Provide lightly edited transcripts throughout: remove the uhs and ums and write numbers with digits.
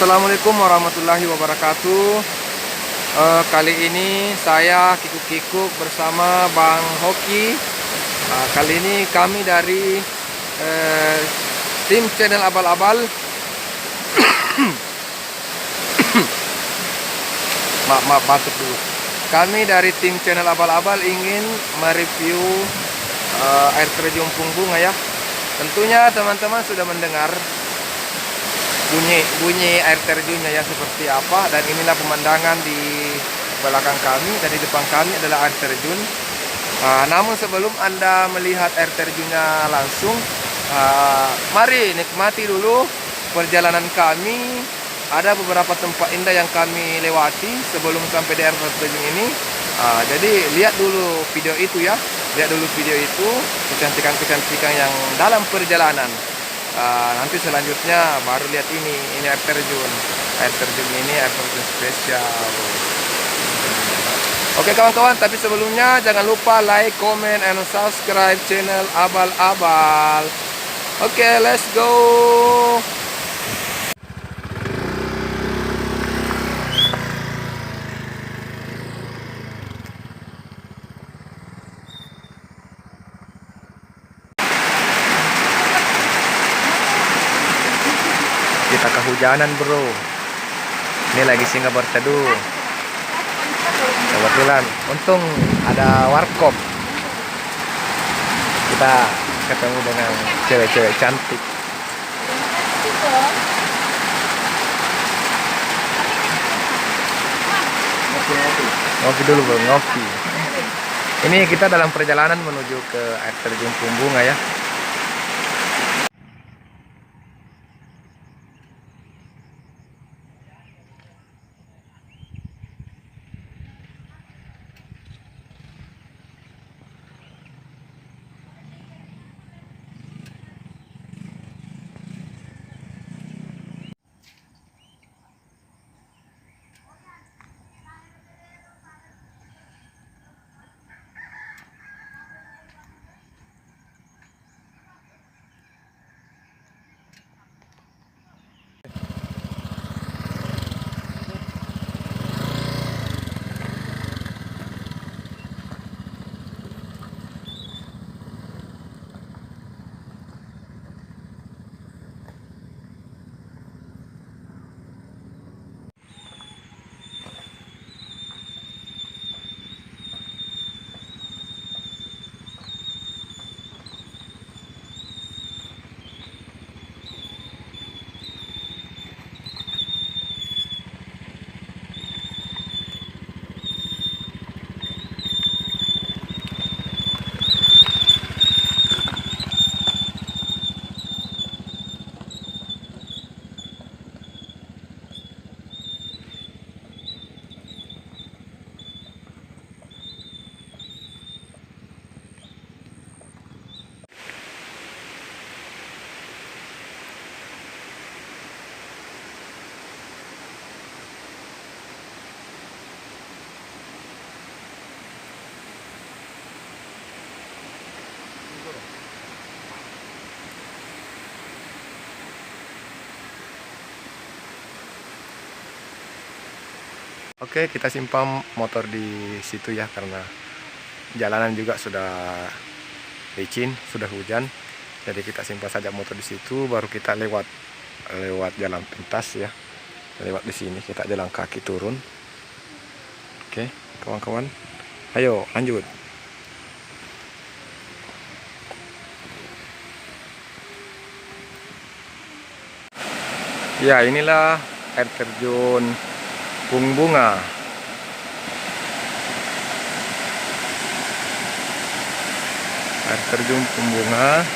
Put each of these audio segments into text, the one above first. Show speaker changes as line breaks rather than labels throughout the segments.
Assalamualaikum warahmatullahi wabarakatuh. Kali ini saya Kikuk-Kikuk bersama Bang Hoki. Kali ini kami dari tim channel Abal-Abal. Maaf batuk dulu. Kami dari tim channel Abal-Abal ingin mereview air terjun Pungbunga ya. Tentunya teman-teman sudah mendengar bunyi air terjunnya ya seperti apa, dan inilah pemandangan di belakang kami dan di depan kami adalah air terjun. Namun sebelum Anda melihat air terjunnya langsung, mari nikmati dulu perjalanan kami. Ada beberapa tempat indah yang kami lewati sebelum sampai di air terjun ini. Jadi lihat dulu video itu ya, lihat dulu video itu, kecantikan-kecantikan yang dalam perjalanan. Nanti selanjutnya baru lihat ini air terjun. Air terjun ini air terjun spesial. Oke kawan-kawan, tapi sebelumnya jangan lupa like, comment, and subscribe channel Abal-Abal. Oke, let's go. Kita kehujanan bro. Ini lagi singgah berteduh. Kebetulan untung ada warkop. Kita ketemu dengan cewek-cewek cantik. Ngopi dulu bro, ngopi. Ini kita dalam perjalanan menuju ke air terjun Pungbunga ya. Oke, kita simpan motor di situ ya, karena jalanan juga sudah licin, sudah hujan. Jadi kita simpan saja motor di situ, baru kita lewat jalan pintas ya. Lewat di sini kita jalan kaki turun. Oke, kawan-kawan. Ayo, lanjut. Ya, inilah air terjun Pungbunga. Air terjun Pungbunga.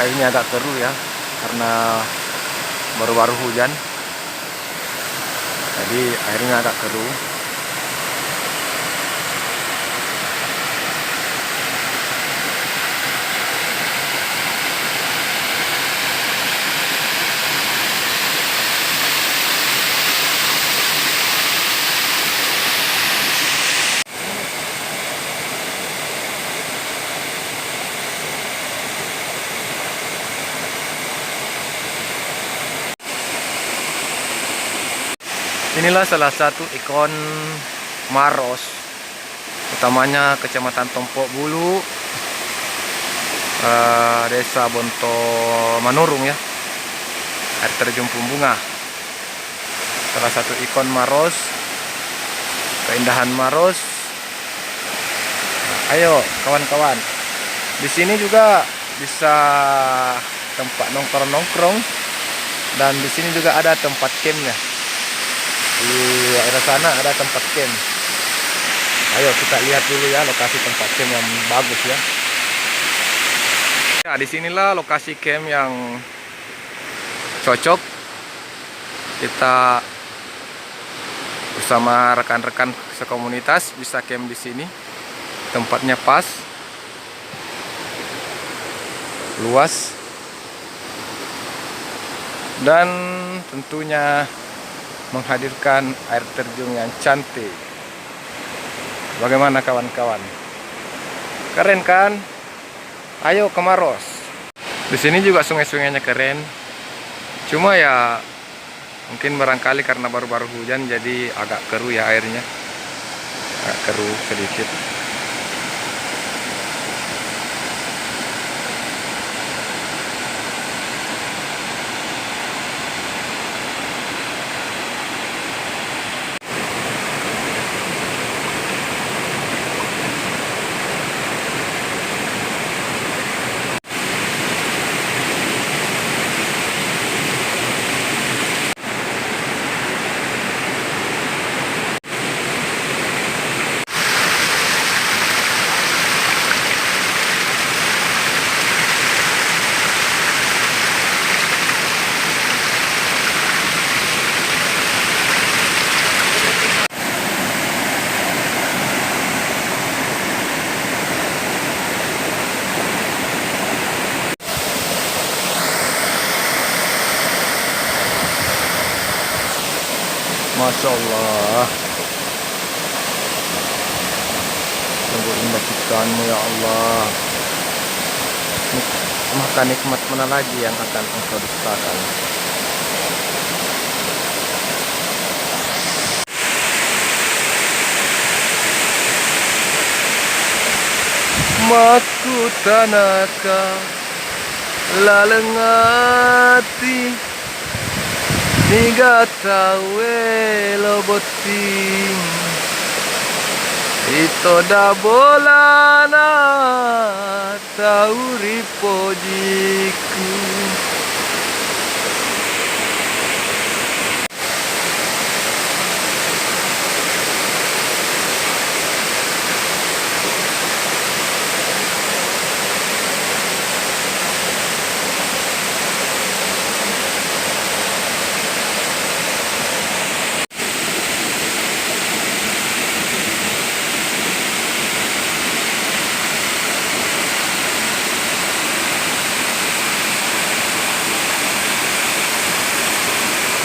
airnya agak keruh ya, karena baru-baru hujan, jadi airnya agak keruh. Inilah salah satu ikon Maros, utamanya Kecamatan Tompok Bulu, Desa Bonto Manurung ya, air terjun Pumbunga. Salah satu ikon Maros, keindahan Maros. Ayo kawan-kawan, di sini juga bisa tempat nongkrong-nongkrong, dan di sini juga ada tempat campnya. Di daerah sana ada tempat camp. Ayo kita lihat dulu ya lokasi tempat camp yang bagus ya. Ya, disinilah lokasi camp yang cocok. Kita bersama rekan-rekan sekomunitas bisa camp di sini. Tempatnya pas, luas, dan tentunya menghadirkan air terjun yang cantik. Bagaimana kawan-kawan? Keren kan? Ayo ke Maros. Di sini juga sungai-sungainya keren. Cuma ya mungkin barangkali karena baru-baru hujan jadi agak keruh ya airnya. Agak keruh sedikit. Masya Allah, sungguh indah ciptaanmu ya Allah. Maka nikmat mana lagi yang akan engkau dustakan? Maku tanaka lalengati Nigatawe loboting Ito da bolana tauri pojiku.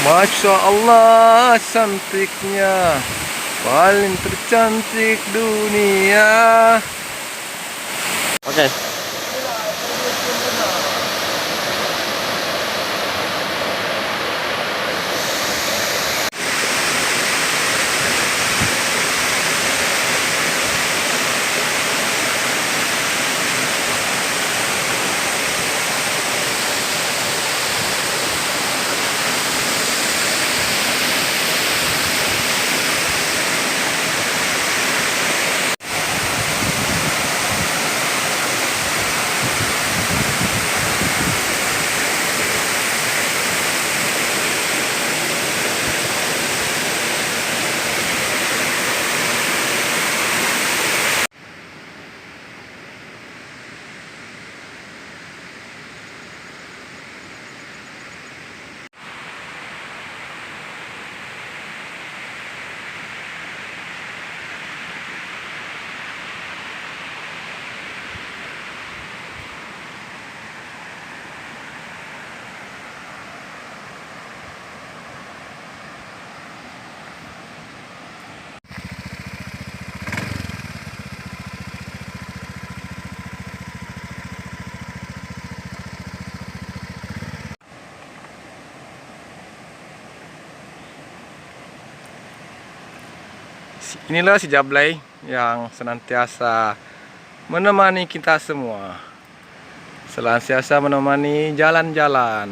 Masya Allah, cantiknya, paling tercantik dunia. Oke. Inilah si Jablay yang senantiasa menemani kita semua, senantiasa menemani jalan-jalan.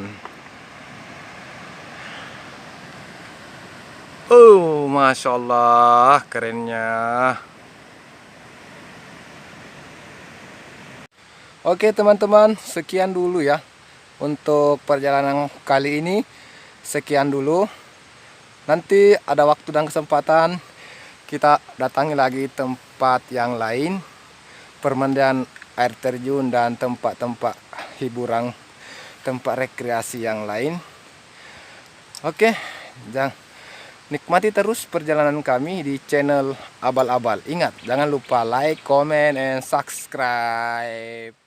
Oh, Masya Allah, kerennya. Oke teman-teman, sekian dulu ya untuk perjalanan kali ini. Sekian dulu. Nanti ada waktu dan kesempatan kita datangi lagi tempat yang lain, pemandian air terjun dan tempat-tempat hiburan, tempat rekreasi yang lain. Oke, jangan nikmati terus perjalanan kami di channel Abal-Abal. Ingat, jangan lupa like, comment, and subscribe.